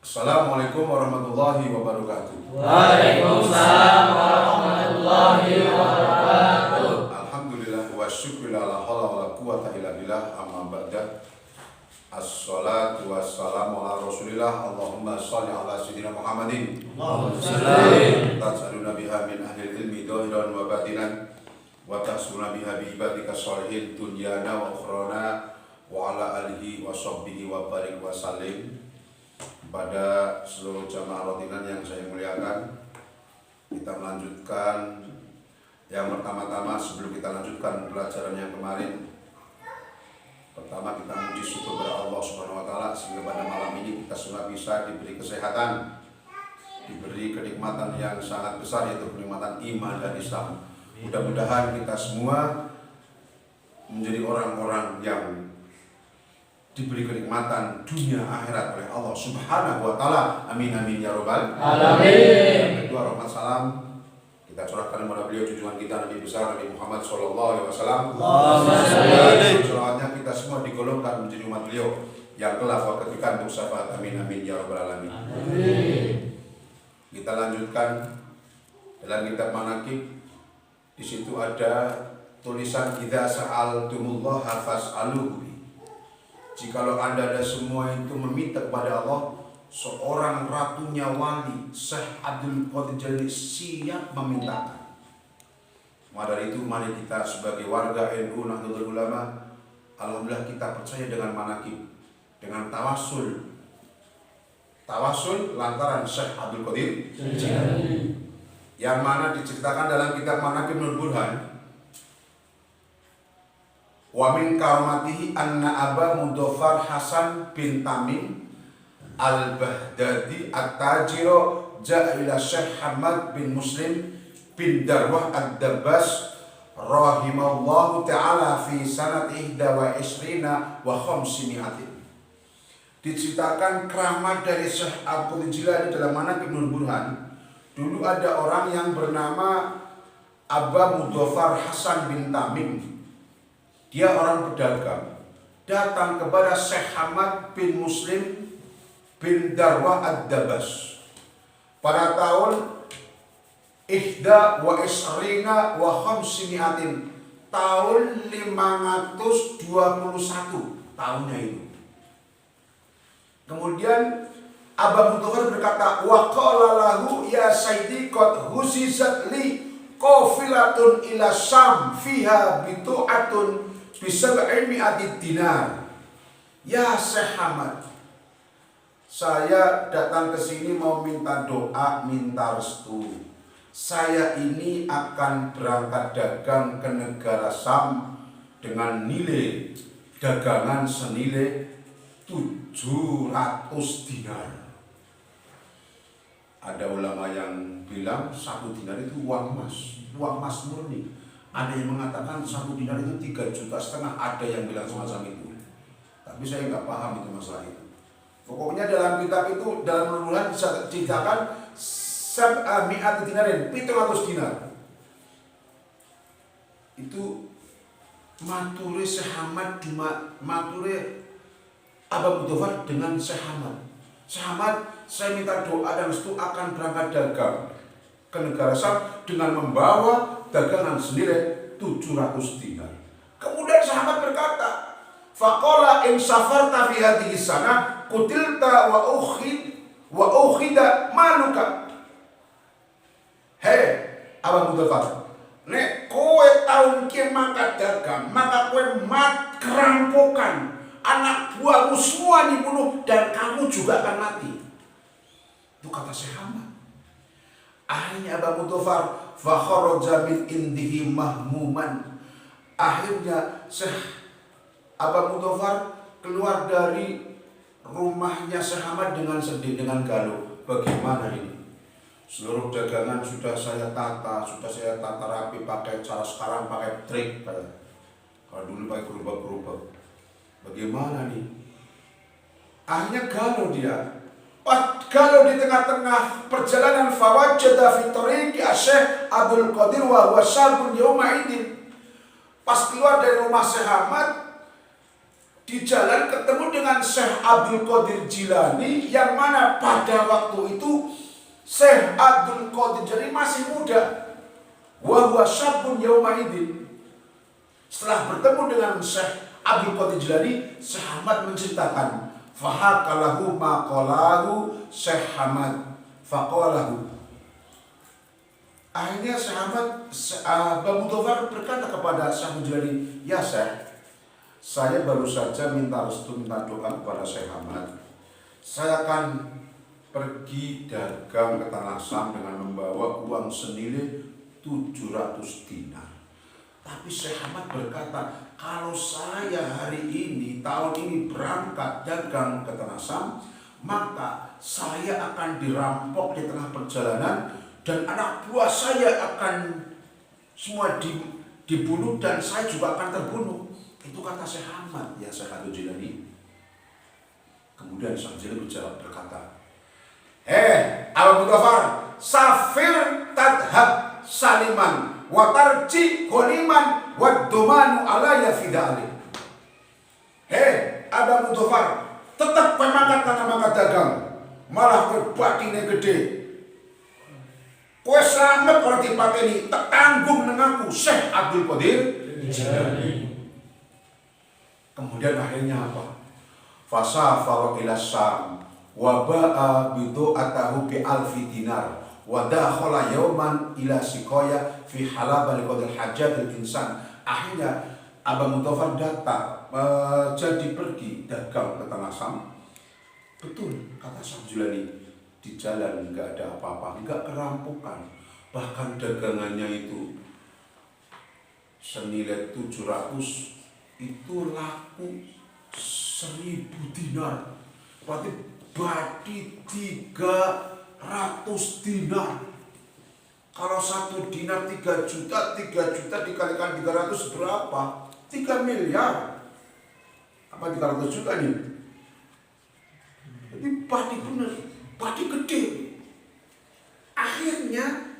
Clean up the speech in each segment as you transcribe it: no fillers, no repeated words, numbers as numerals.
Assalamualaikum warahmatullahi wabarakatuh. Waalaikumsalam warahmatullahi wabarakatuh. Alhamdulillah wa syukurillah la haula wala quwata illa billah amma ba'da. Assalatu wassalamu ala rasulillah. Allahumma shalli ala sayyidina Muhammadin. Allahumma shalli. Tas'aluna biha min ahli ilmi dhahiran wa batinan wa tasuna biha bi ibadika sholihin dunyana wa ukhrana wa ala alihi wa sahbihi wa barik wa salim. Pada seluruh jamaah rotinan yang saya muliakan, kita melanjutkan yang pertama-tama. Sebelum kita lanjutkan pelajaran yang kemarin, pertama kita memuji syukur kepada Allah Subhanahu wa taala sehingga pada malam ini kita semua bisa diberi kesehatan, diberi kenikmatan yang sangat besar, yaitu kenikmatan iman dan Islam. Mudah-mudahan kita semua menjadi orang-orang yang diberi kenikmatan dunia akhirat oleh Allah Subhanahu wa taala. Amin amin ya rabbal alamin. Kedua, rahmat salam kita curahkan kepada beliau junjungan kita Nabi besar Nabi Muhammad sallallahu alaihi wasallam. Salawatnya kita semua digolongkan menjadi umat beliau yang kelak ketika untuk syafaat. Amin amin ya rabbal alamin. Amin. Kita lanjutkan dalam kitab Manaqib. Di situ ada tulisan idza sa'altumullaha fas'aluhu. Jikalau Anda semua itu meminta kepada Allah, seorang ratunya wali Syekh Abdul Qadir Jalili siap memintakan. Maka dari itu mari kita sebagai warga NU Nahdlatul Ulama, alhamdulillah kita percaya dengan manaqib, dengan tawasul lantaran Syekh Abdul Qadir Jalili, yang mana diceritakan dalam kitab Manaqib Nur Burhan. Wa min karamatihi anna Aba Mudhaffar Hasan bin Tamim Al-Baghdadi At-Tajiro ja'a ila Syekh Hamad bin Muslim bin Darwah Ad-Dabbas rahimahullahu ta'ala fi sanat 21 wa 500. Diceritakan keramat dari Syekh Abdul Jilani dalam Manaqib Nur Burhan. Dulu ada orang yang bernama Aba Mudhaffar Hasan bin Tamim. Dia orang pedagang, datang kepada Syekh Hamad bin Muslim bin Darwah Ad-Dabbas pada tahun 21 wa 500, tahun 521 tahunnya itu. Kemudian Aba Mudhaffar berkata, wa qala lahu ya sayyidi qad husizat li qafilatun ila Syam fiha bitu'atun bisab'i mi'ati dinar. Ya Syekh Hamad, saya datang ke sini mau minta doa, minta restu. Saya ini akan berangkat dagang ke negara Syam dengan nilai dagangan senilai 700 dinar. Ada ulama yang bilang 1 dinar itu uang emas murni. Ada yang mengatakan 1 dinar itu 3,5 juta, ada yang bilang semacam itu. Tapi saya nggak paham itu masalah itu. Pokoknya dalam kitab itu, dalam Nur-Burhan diceritakan 700 dinarin, 700 dinar. Itu mature Syekh Hamad, mature Aba Mudhaffar dengan Syekh Hamad. Syekh Hamad, saya minta doa dan restu akan berangkat dagang ke negara Syam dengan membawa dagangan senilai 700 dinar. Kemudian sahabat berkata, faqala in safarta fi hadhihi sana qutilta wa ukhida maluka. Hei Aba Mudhaffar, nek kowe taun ki mangkat dagang, maka kowe mat kerampokan, anak buahmu semua dibunuh dan kamu juga akan mati. Itu kata Syekh Hamad. Akhirnya Aba Mudhaffar fa kharaja min indihi mahmuman. Akhirnya Syekh Aba Mudhaffar keluar dari rumahnya Syekh Hamad dengan sedih, dengan galuh. Bagaimana ini? Seluruh dagangan sudah saya tata rapi pakai cara sekarang pakai trik. Kalau dulu pakai gerobak-gerobak. Bagaimana nih? Akhirnya galuh dia. Kalau di tengah-tengah perjalanan fawajada fi tariqi Syekh Abdul Qadir wa huwa syabun yauma idin. Pas keluar dari rumah Syekh Hamad, di jalan ketemu dengan Syekh Abdul Qadir Jilani, yang mana pada waktu itu Syekh Abdul Qadir Jilani masih muda. Wa huwa syabun yaumaidin. Setelah bertemu dengan Syekh Abdul Qadir Jilani, Syekh Ahmad menceritakan, fahakalahu maqalahu Syekh Ahmad faqalahu. Akhirnya Syekh Ahmad Bang Mudofar berkata kepada Syekh Abdul Jilani, ya Syekh, saya baru saja minta restu, minta doa kepada Syekh Ahmad. Saya akan pergi dagang ke Tanah Sam dengan membawa uang senilai 700 dinar. Tapi Syekh Ahmad berkata, kalau saya hari ini, tahun ini berangkat dagang ke Tanah Sam, maka saya akan dirampok di tengah perjalanan, dan anak buah saya akan semua dibunuh, dan saya juga akan terbunuh. Itu kata Syekh Ahmad, ya Syekh Abdul Jilani. Kemudian Syekh Jilani berkata, Abu Mudofar, safir tadhab saliman wa tarji ghaniman wa dumanu alaya fida'ali. Abu Mudofar, tetap pemakat tanah makat dagang, malah berbatine gede. Kowe selamat orang dipateni, tak tanggung nengaku Syekh Abdul Qadir Jilani. Kemudian akhirnya apa? Fasafara ila Syam wa ba'a bidu'atahu bi alfi dinar wa dakhala yawman ila siqaya fi halaba liqadil hajatil insan. Akhirnya Abang Mudofar datang jadi pergi dagang ke Tanah Sam. Betul kata Syekh Jilani, di jalan enggak ada apa-apa, enggak kerampokan, bahkan dagangannya itu senilai 700 itu laku 1000 dinar, berarti 300 dinar. Kalau 1 dinar 3 juta dikalikan 300 berapa? 3 miliar. Apa 300 juta nih? Jadi padi bener, padi gede. Akhirnya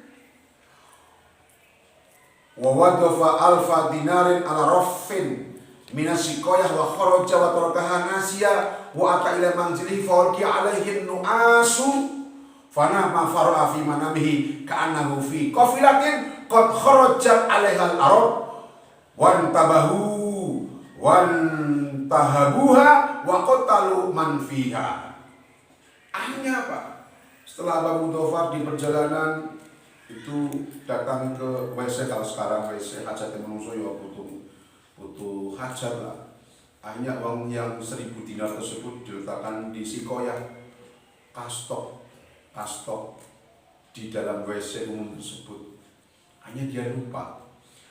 wa wadafa alfa dinarin ala raffin minasikoyah wa kharaja wa tarakaha nasiya wa ata ila manzilihi fa alaihi nu'asu fanama fara'a fi manamihi ka'annahu fi qafilatin qad kharaja 'alaiha al-arab wantahabuha wa qatalu man fiha. Akhirnya apa? Setelah Abang Mudofar di perjalanan itu datang ke WC, kalau sekarang WC hajat manusia ya butuh hajat lah. Akhirnya uang yang 1000 dinar tersebut diletakkan di sikoyah, kastok di dalam WC umum tersebut. Hanya dia lupa,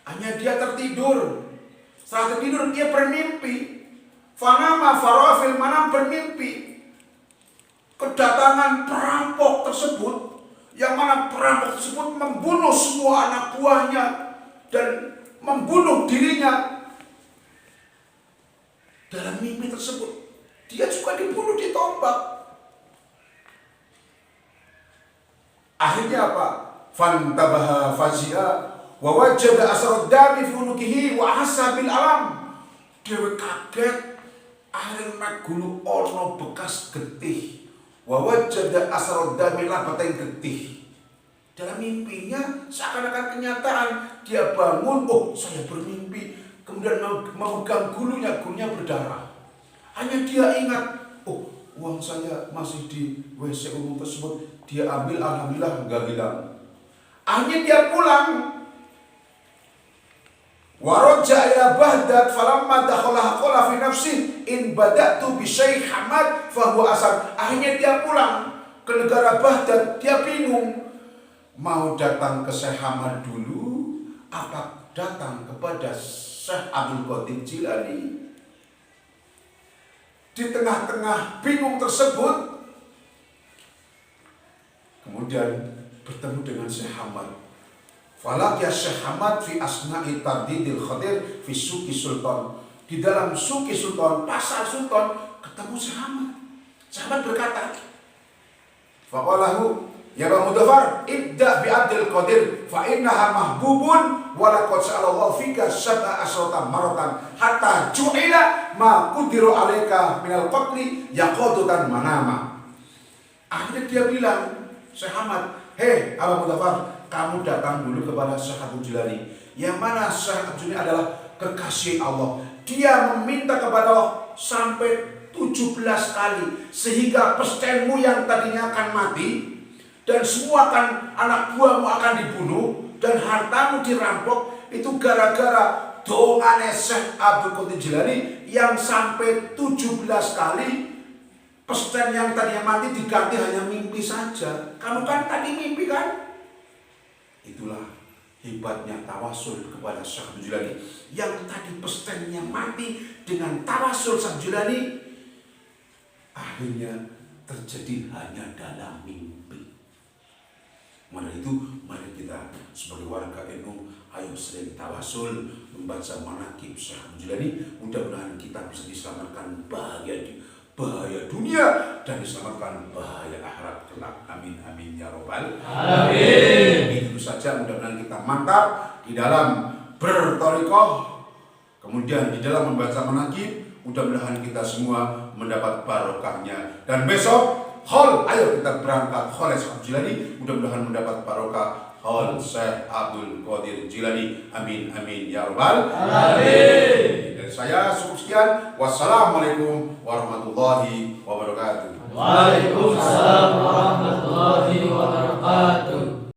hanya dia tertidur. Setelah tertidur dia bermimpi. Fanama farafil manam, bermimpi kedatangan perampok tersebut, yang mana perampok tersebut membunuh semua anak buahnya dan membunuh dirinya. Dalam mimpi tersebut dia juga dibunuh, ditombak. Akhirnya apa? Fantabaha fazia wa wajada asrad dami fi unukihi wa ahassa bil alam. Dewe kaget, akhirnya gulu ono bekas getih. Wa wajada asrad dami labateng getih. Dalam mimpinya seakan-akan kenyataan, dia bangun, oh saya bermimpi, kemudian memegang gulunya berdarah. Hanya dia ingat, oh uang saya masih di WC umum tersebut, dia ambil, alhamdulillah enggak hilang. Akhirnya dia pulang. Waraja ila Baghdad falamma dakhala qala fi nafsi in bada'tu bi Syekh Ahmad fa huwa asad. Akhirnya dia pulang ke negara Baghdad, dia bingung mau datang ke Syekh Ahmad dulu apa datang kepada Syekh Abdul Qadir Jilani. Di tengah-tengah bingung tersebut, kemudian bertemu dengan Syekh Ahmad. Falaqya Syekh Ahmad fi asna'i tardidil khadir fi suki sultan. Di dalam suki sultan, pasar sultan, ketemu Syekh Ahmad. Syekh Ahmad berkata, faqalahu Ya Bang Mudafar, ibda bi Abdul Qadir fa innaha mahbubun wa laqad sa'alallahu fika sab'a asrata maratan hatta ju'ila ma qudiru alaika minal qatli yaqadutan manama. Akhirnya dia bilang, Syekh Ahmad, hei Abang Mudafar, kamu datang dulu kepada Syekh Abdul Jilani. Yang mana Syekh Abdul Jilani adalah kekasih Allah. Dia meminta kepada Allah sampai 17 kali, sehingga pestenmu yang tadinya akan mati dan semua anak buahmu akan dibunuh dan hartamu dirampok, itu gara-gara dongane Syekh Abdul Qadir Jilani yang sampai 17 kali pesten yang tadinya mati diganti hanya mimpi saja. Kamu kan tadi mimpi kan? Itulah hebatnya tawasul kepada Syekh Abdul Jilani. Yang tadi pestennya mati, dengan tawasul Syekh Abdul Jilani akhirnya terjadi hanya dalam mimpi. Maka itu, mari kita sebagai warga NU, ayo sering tawasul, membaca manaqib Syekh Abdul Jilani. Mudah-mudahan kita bisa diselamatkan bahaya dunia dan diselamatkan bahaya akhirat kelak. Amin amin ya robbal alamin. Itu saja, mudah-mudahan kita mantap di dalam berthariqah, kemudian di dalam membaca manaqib. Mudah-mudahan kita semua mendapat barokahnya. Dan besok ayo kita berangkat Syekh Abdul Jilani. Mudah-mudahan mendapat barokah Syekh Abdul Qadir Jilani. Amin amin ya robbal alamin. Dari saya cukup sekian. Wassalamualaikum warahmatullahi wabarakatuh. Waalaikumsalam warahmatullahi wabarakatuh.